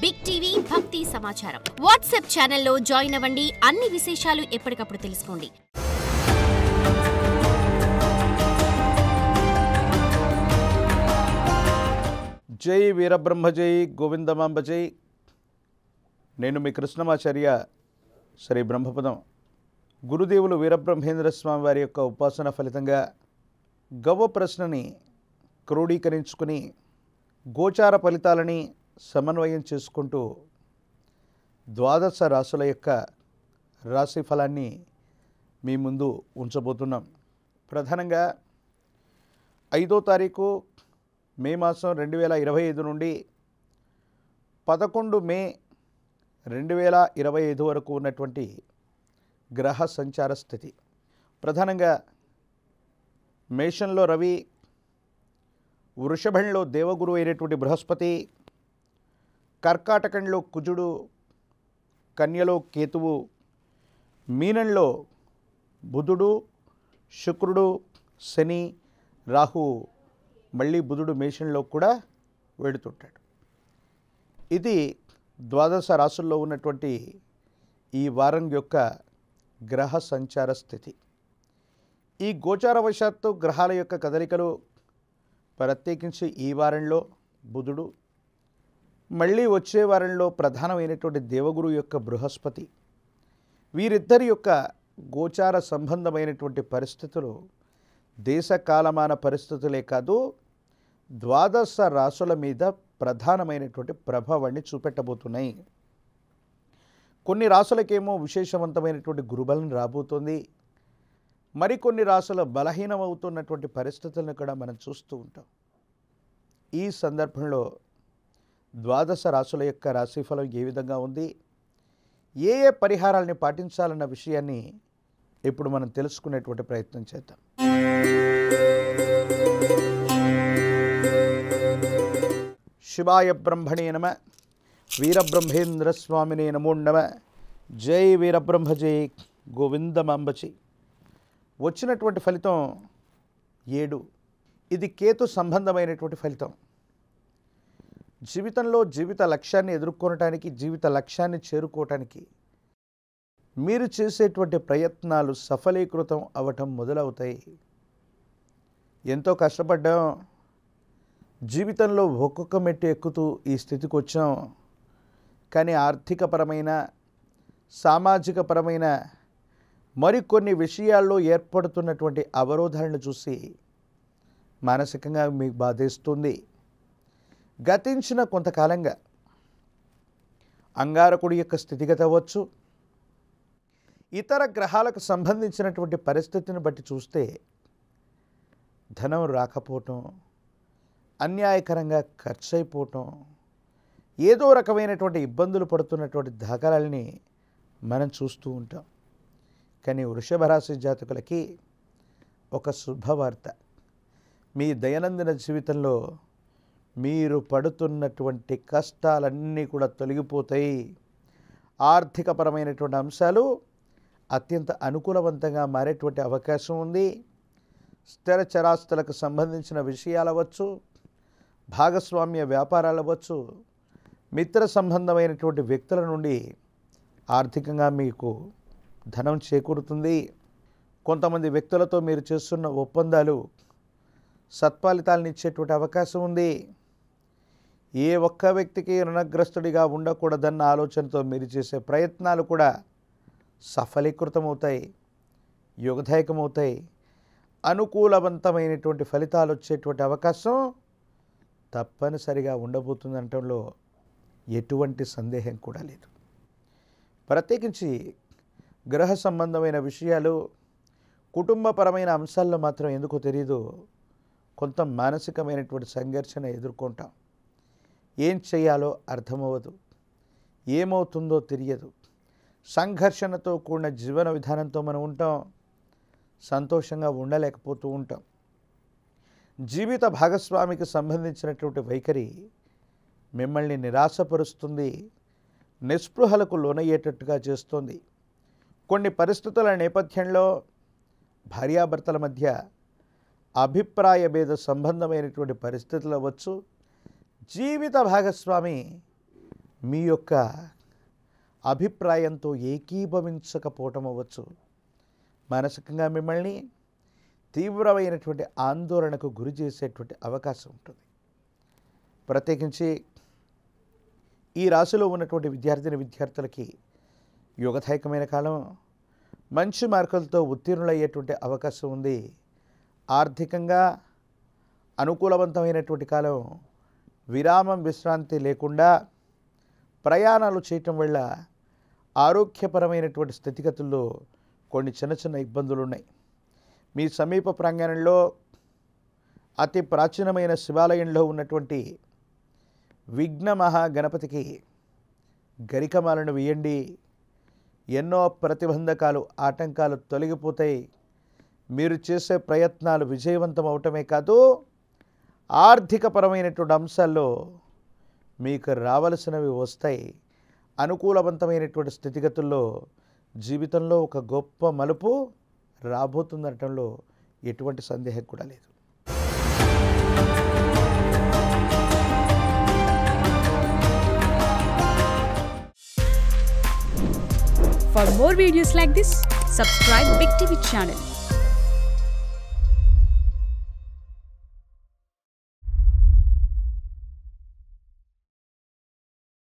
Big TV భక్తి సమాచారం WhatsApp ఛానల్లో జాయిన్ అవ్వండి. అన్ని విశేషాలు ఎప్పటికప్పుడు తెలుసుకోండి. జై వీరబ్రహ్మ జై గోవిందమాంబ జై. నేను మీ కృష్ణమాచార్య శ్రీ బ్రహ్మపదం. గురుదేవులు వీరబ్రహ్మేంద్ర స్వామి వారి యొక్క ఉపాసన ఫలితంగా గవ్వ ప్రశ్నని క్రోడీకరించుకుని గోచార ఫలితాలని సమన్వయం చేసుకుంటూ ద్వాదశ రాశుల యొక్క రాశి ఫలాన్ని మీ ముందు ఉంచబోతున్నాం. ప్రధానంగా 5వ తారీఖు మే మాసం 2025 నుండి 11 మే 2025 వరకు ఉన్నటువంటి గ్రహ సంచార స్థితి. ప్రధానంగా మేషంలో రవి, వృషభంలో దేవగురు అయినటువంటి బృహస్పతి, కర్కాటకంలో కుజుడు, కన్యలో కేతువు, మీనంలో బుధుడు, శుక్రుడు, శని, రాహు, మళ్ళీ బుధుడు మేషంలో కూడా వెడుతుంటాడు. ఇది ద్వాదశ రాశుల్లో ఉన్నటువంటి ఈ వారం యొక్క గ్రహ సంచార స్థితి. ఈ గోచారవశాత్తు గ్రహాల యొక్క కదలికలు ప్రత్యేకించి ఈ వారంలో బుధుడు, మళ్ళీ వచ్చే వారంలో ప్రధానమైనటువంటి దేవగురు యొక్క బృహస్పతి, వీరిద్దరి యొక్క గోచార సంబంధమైనటువంటి పరిస్థితులు దేశ కాలమాన పరిస్థితులే కాదు, ద్వాదశ రాశుల మీద ప్రధానమైనటువంటి ప్రభావాన్ని చూపెట్టబోతున్నాయి. కొన్ని రాశులకేమో విశేషవంతమైనటువంటి గురుబలం రాబోతుంది. మరికొన్ని రాశుల బలహీనమవుతున్నటువంటి పరిస్థితులను కూడా మనం చూస్తూ ఉంటాం. ఈ సందర్భంలో ద్వాదశ రాశుల యొక్క రాశిఫలం ఏ విధంగా ఉంది, ఏ ఏ పరిహారాలని పాటించాలన్న విషయాన్ని ఇప్పుడు మనం తెలుసుకునేటువంటి ప్రయత్నం చేద్దాం. శివాయ బ్రహ్మణే నమ, వీరబ్రహ్మేంద్ర స్వామినే నమో నమ. జై వీరబ్రహ్మ జై గోవిందమాంబచి. వచ్చినటువంటి ఫలితం 7. ఇది కేతు సంబంధమైనటువంటి ఫలితం. జీవితంలో జీవిత లక్ష్యాన్ని ఎదుర్కొనటానికి, జీవిత లక్ష్యాన్ని చేరుకోవటానికి మీరు చేసేటువంటి ప్రయత్నాలు సఫలీకృతం అవ్వటం మొదలవుతాయి. ఎంతో కష్టపడ్డాం, జీవితంలో ఒక్కొక్క మెట్టు ఎక్కుతూ ఈ స్థితికి వచ్చాం. కానీ ఆర్థికపరమైన, సామాజికపరమైన మరికొన్ని విషయాల్లో ఏర్పడుతున్నటువంటి అవరోధాలను చూసి మానసికంగా మీకు బాధేస్తుంది. గతించిన కొంతకాలంగా అంగారకుడి యొక్క స్థితిగతి అవ్వచ్చు, ఇతర గ్రహాలకు సంబంధించినటువంటి పరిస్థితిని బట్టి చూస్తే ధనం రాకపోవటం, అన్యాయకరంగా ఖర్చు అయిపోవటం, ఏదో రకమైనటువంటి ఇబ్బందులు పడుతున్నటువంటి దాఖలాల్ని మనం చూస్తూ ఉంటాం. కానీ వృషభ రాశి జాతకులకి ఒక శుభవార్త. మీ దైనందిన జీవితంలో మీరు పడుతున్నటువంటి కష్టాలన్నీ కూడా తొలగిపోతాయి. ఆర్థికపరమైనటువంటి అంశాలు అత్యంత అనుకూలవంతంగా మారేటువంటి అవకాశం ఉంది. స్థిర చరాస్తులకు సంబంధించిన విషయాలు అవ్వచ్చు, భాగస్వామ్య వ్యాపారాలు అవ్వచ్చు, మిత్ర సంబంధమైనటువంటి వ్యక్తుల నుండి ఆర్థికంగా మీకు ధనం చేకూరుతుంది. కొంతమంది వ్యక్తులతో మీరు చేస్తున్న ఒప్పందాలు సత్ఫలితాలను ఇచ్చేటువంటి అవకాశం ఉంది. ఏ ఒక్క వ్యక్తికి రుణగ్రస్తుడిగా ఉండకూడదన్న ఆలోచనతో మీరు చేసే ప్రయత్నాలు కూడా సఫలీకృతమవుతాయి, యోగదాయకమవుతాయి. అనుకూలవంతమైనటువంటి ఫలితాలు వచ్చేటువంటి అవకాశం తప్పనిసరిగా ఉండబోతుందనటంలో ఎటువంటి సందేహం కూడా లేదు. ప్రత్యేకించి గ్రహ సంబంధమైన విషయాలు, కుటుంబపరమైన అంశాల్లో మాత్రం ఎందుకో తెలియదు, కొంత మానసికమైనటువంటి సంఘర్షణ ఎదుర్కొంటాం. ఏం చేయాలో అర్థమవ్వదు, ఏమవుతుందో తెలియదు. సంఘర్షణతో కూడిన జీవన విధానంతో మనం ఉంటాం, సంతోషంగా ఉండలేకపోతూ ఉంటాం. జీవిత భాగస్వామికి సంబంధించినటువంటి వైఖరి మిమ్మల్ని నిరాశపరుస్తుంది, నిస్పృహలకు లోనయ్యేటట్టుగా చేస్తుంది. కొన్ని పరిస్థితుల నేపథ్యంలో భార్యాభర్తల మధ్య అభిప్రాయ భేద సంబంధమైనటువంటి పరిస్థితులు అవ్వచ్చు. జీవిత భాగస్వామి మీ యొక్క అభిప్రాయంతో ఏకీభవించకపోవటం అవ్వచ్చు. మానసికంగా మిమ్మల్ని తీవ్రమైనటువంటి ఆందోళనకు గురి చేసేటువంటి అవకాశం ఉంటుంది. ప్రత్యేకించి ఈ రాశిలో ఉన్నటువంటి విద్యార్థులకి యోగదాయకమైన కాలం. మంచి మార్కులతో ఉత్తీర్ణులయ్యేటువంటి అవకాశం ఉంది. ఆర్థికంగా అనుకూలవంతమైనటువంటి కాలం. విరామం విశ్రాంతి లేకుండా ప్రయాణాలు చేయటం వల్ల ఆరోగ్యపరమైనటువంటి స్థితిగతుల్లో కొన్ని చిన్న ఇబ్బందులు ఉన్నాయి. మీ సమీప ప్రాంగణంలో అతి ప్రాచీనమైన శివాలయంలో ఉన్నటువంటి విఘ్న మహాగణపతికి గరికమాలను వేయండి. ఎన్నో ప్రతిబంధకాలు, ఆటంకాలు తొలగిపోతాయి. మీరు చేసే ప్రయత్నాలు విజయవంతం అవటమే కాదు, ఆర్థికపరమైనటువంటి అంశాల్లో మీకు రావలసినవి వస్తాయి. అనుకూలవంతమైనటువంటి స్థితిగతుల్లో జీవితంలో ఒక గొప్ప మలుపు రాబోతుందనటంలో ఎటువంటి సందేహం కూడా లేదు. For more videos like this, subscribe Big TV channel.